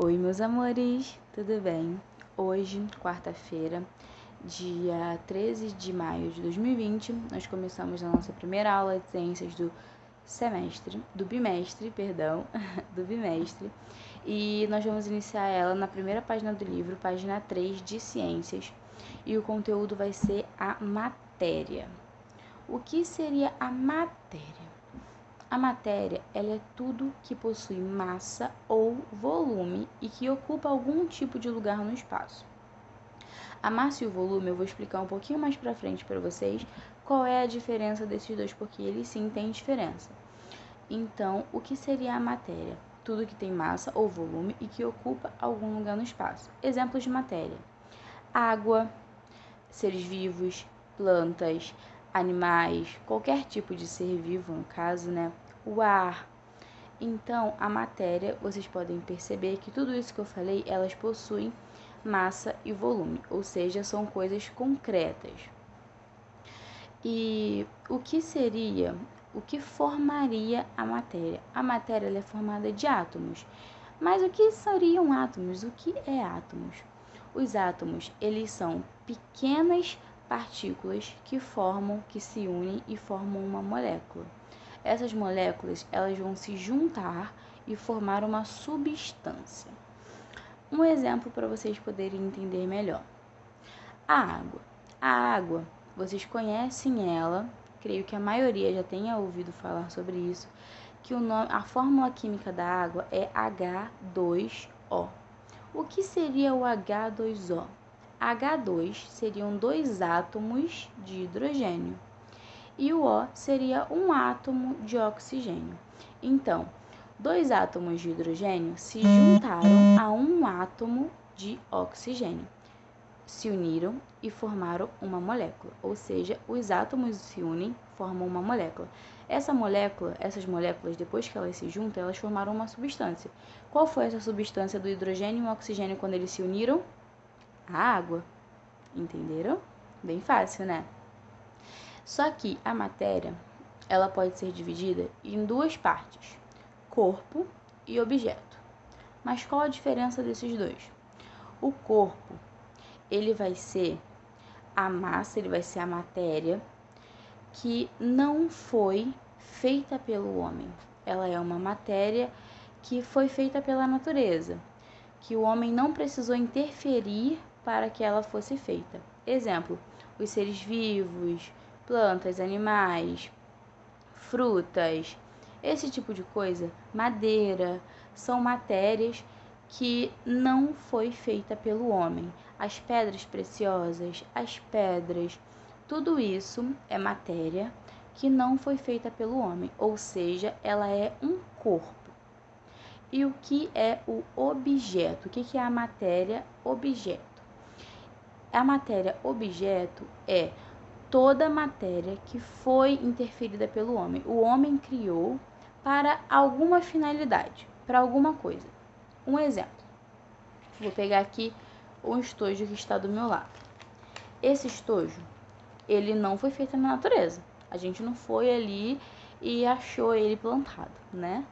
Oi, meus amores, tudo bem? Hoje, quarta-feira, dia 13 de maio de 2020, nós começamos a nossa primeira aula de ciências do bimestre, e nós vamos iniciar ela na primeira página do livro, página 3 de ciências, e o conteúdo vai ser a matéria. O que seria a matéria? A matéria, ela é tudo que possui massa ou volume e que ocupa algum tipo de lugar no espaço. A massa e o volume eu vou explicar um pouquinho mais pra frente para vocês qual é a diferença desses dois, porque eles sim têm diferença. Então, o que seria a matéria? Tudo que tem massa ou volume e que ocupa algum lugar no espaço. Exemplos de matéria: água, seres vivos, plantas, animais, qualquer tipo de ser vivo, no caso, né? O ar. Então, a matéria, vocês podem perceber que tudo isso que eu falei, elas possuem massa e volume, ou seja, são coisas concretas. E o que formaria a matéria? A matéria ela é formada de átomos. Mas o que seriam átomos? O que é átomos? Os átomos, eles são pequenas partículas que se unem e formam uma molécula. Essas moléculas, elas vão se juntar e formar uma substância. Um exemplo para vocês poderem entender melhor. A água. A água, vocês conhecem ela, creio que a maioria já tenha ouvido falar sobre isso, que a fórmula química da água é H2O. O que seria o H2O? H2 seriam dois átomos de hidrogênio e o O seria um átomo de oxigênio. Então, dois átomos de hidrogênio se juntaram a um átomo de oxigênio, se uniram e formaram uma molécula, ou seja, os átomos se unem, formam uma molécula. Essas moléculas, depois que elas se juntam, elas formaram uma substância. Qual foi essa substância do hidrogênio e o oxigênio quando eles se uniram? A água. Entenderam? Bem fácil, né? Só que a matéria, ela pode ser dividida em duas partes, corpo e objeto. Mas qual a diferença desses dois? O corpo, ele vai ser a massa, ele vai ser a matéria que não foi feita pelo homem. Ela é uma matéria que foi feita pela natureza, que o homem não precisou interferir para que ela fosse feita. Exemplo, os seres vivos, plantas, animais, frutas, esse tipo de coisa, madeira, são matérias que não foi feita pelo homem. As pedras preciosas, as pedras, tudo isso é matéria que não foi feita pelo homem, ou seja, ela é um corpo. E o que é o objeto? O que é a matéria objeto? A matéria objeto é toda matéria que foi interferida pelo homem. O homem criou para alguma finalidade, para alguma coisa. Um exemplo. Vou pegar aqui um estojo que está do meu lado. Esse estojo, ele não foi feito na natureza. A gente não foi ali e achou ele plantado, né?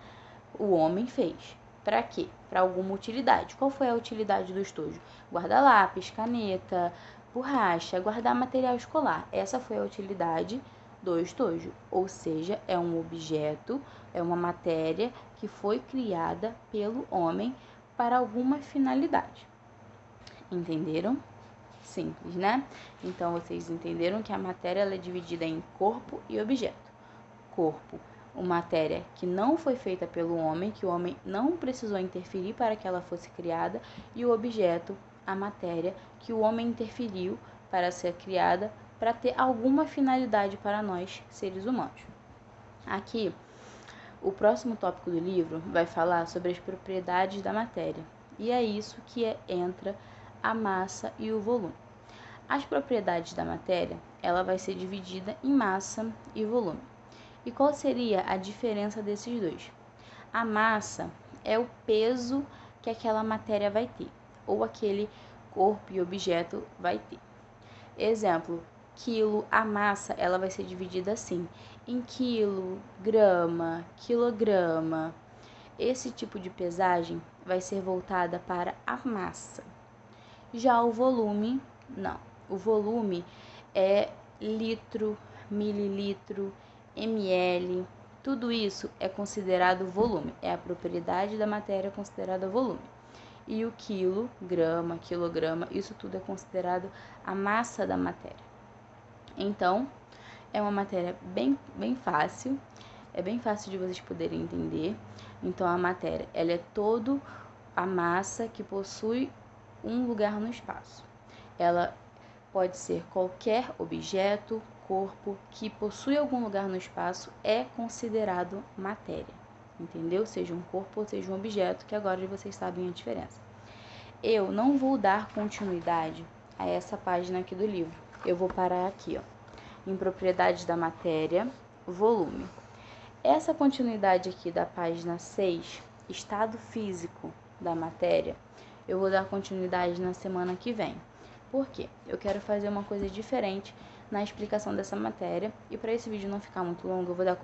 O homem fez. Para quê? Para alguma utilidade. Qual foi a utilidade do estojo? Guardar lápis, caneta, borracha, guardar material escolar. Essa foi a utilidade do estojo. Ou seja, é um objeto, é uma matéria que foi criada pelo homem para alguma finalidade. Entenderam? Simples, né? Então, vocês entenderam que a matéria ela é dividida em corpo e objeto. Corpo, uma matéria que não foi feita pelo homem, que o homem não precisou interferir para que ela fosse criada, e o objeto, a matéria que o homem interferiu para ser criada, para ter alguma finalidade para nós, seres humanos. Aqui, o próximo tópico do livro vai falar sobre as propriedades da matéria, e é isso que entra a massa e o volume. As propriedades da matéria, ela vai ser dividida em massa e volume. E qual seria a diferença desses dois? A massa é o peso que aquela matéria vai ter, ou aquele corpo e objeto vai ter. Exemplo, quilo, a massa ela vai ser dividida assim, em quilo, grama, quilograma. esse tipo de pesagem vai ser voltada para a massa. Já o volume, não. O volume é litro, mililitro, ml, tudo isso é considerado volume, é a propriedade da matéria considerada volume. E o quilo, grama, quilograma, isso tudo é considerado a massa da matéria. Então, é uma matéria bem fácil, é bem fácil de vocês poderem entender. Então, a matéria, ela é toda a massa que possui um lugar no espaço. Ela pode ser qualquer objeto, corpo que possui algum lugar no espaço é considerado matéria, entendeu? Seja um corpo ou seja um objeto, que agora vocês sabem a diferença. Eu não vou dar continuidade a essa página aqui do livro. Eu vou parar aqui, ó, em propriedades da matéria, volume. Essa continuidade aqui da página 6, estado físico da matéria, eu vou dar continuidade na semana que vem. Por quê? Eu quero fazer uma coisa diferente na explicação dessa matéria e para esse vídeo não ficar muito longo, eu vou dar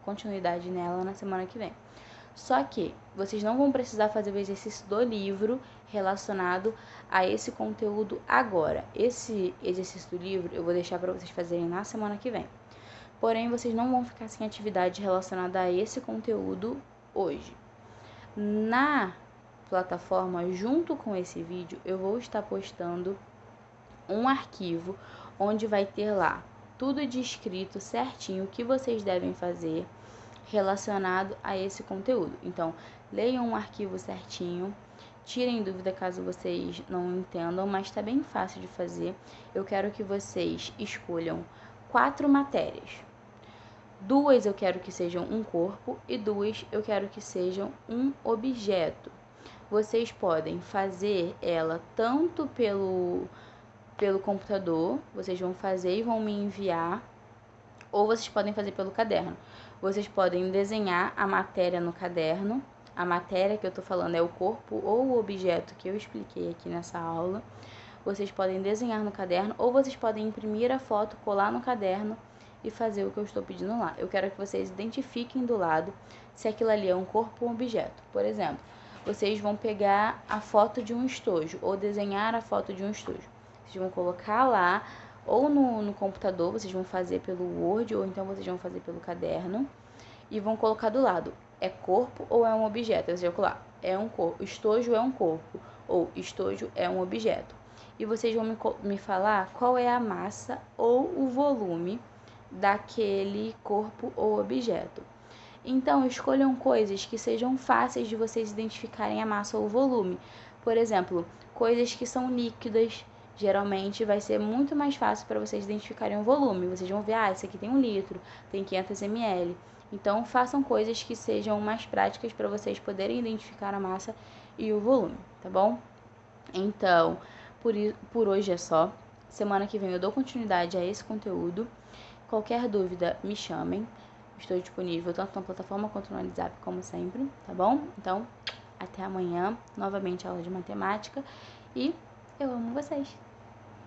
continuidade nela na semana que vem. Só que vocês não vão precisar fazer o exercício do livro relacionado a esse conteúdo agora. Esse exercício do livro eu vou deixar para vocês fazerem na semana que vem. Porém, vocês não vão ficar sem atividade relacionada a esse conteúdo hoje. Na plataforma, junto com esse vídeo, eu vou estar postando um arquivo onde vai ter lá tudo descrito certinho o que vocês devem fazer relacionado a esse conteúdo. Então, leiam um arquivo certinho, tirem dúvida caso vocês não entendam, mas está bem fácil de fazer. Eu quero que vocês escolham 4 matérias. 2 eu quero que sejam um corpo e 2 eu quero que sejam um objeto. Vocês podem fazer ela tanto pelo computador, vocês vão fazer e vão me enviar, ou vocês podem fazer pelo caderno. Vocês podem desenhar a matéria no caderno. A matéria que eu tô falando é o corpo ou o objeto que eu expliquei aqui nessa aula. Vocês podem desenhar no caderno ou vocês podem imprimir a foto, colar no caderno e fazer o que eu estou pedindo lá. Eu quero que vocês identifiquem do lado se aquilo ali é um corpo ou um objeto. Por exemplo, vocês vão pegar a foto de um estojo ou desenhar a foto de um estojo. Vocês vão colocar lá, ou no computador, vocês vão fazer pelo Word, ou então vocês vão fazer pelo caderno, e vão colocar do lado, é corpo ou é um objeto? Vocês vão colocar, é um corpo, estojo é um corpo, ou estojo é um objeto. E vocês vão me falar qual é a massa ou o volume daquele corpo ou objeto. Então, escolham coisas que sejam fáceis de vocês identificarem a massa ou o volume. Por exemplo, coisas que são líquidas, geralmente vai ser muito mais fácil para vocês identificarem o volume. Vocês vão ver, esse aqui tem 1 litro, tem 500 ml. Então, façam coisas que sejam mais práticas para vocês poderem identificar a massa e o volume, tá bom? Então, por hoje é só. Semana que vem eu dou continuidade a esse conteúdo. Qualquer dúvida, me chamem. Estou disponível tanto na plataforma quanto no WhatsApp, como sempre, tá bom? Então, até amanhã, novamente aula de matemática. E eu amo vocês!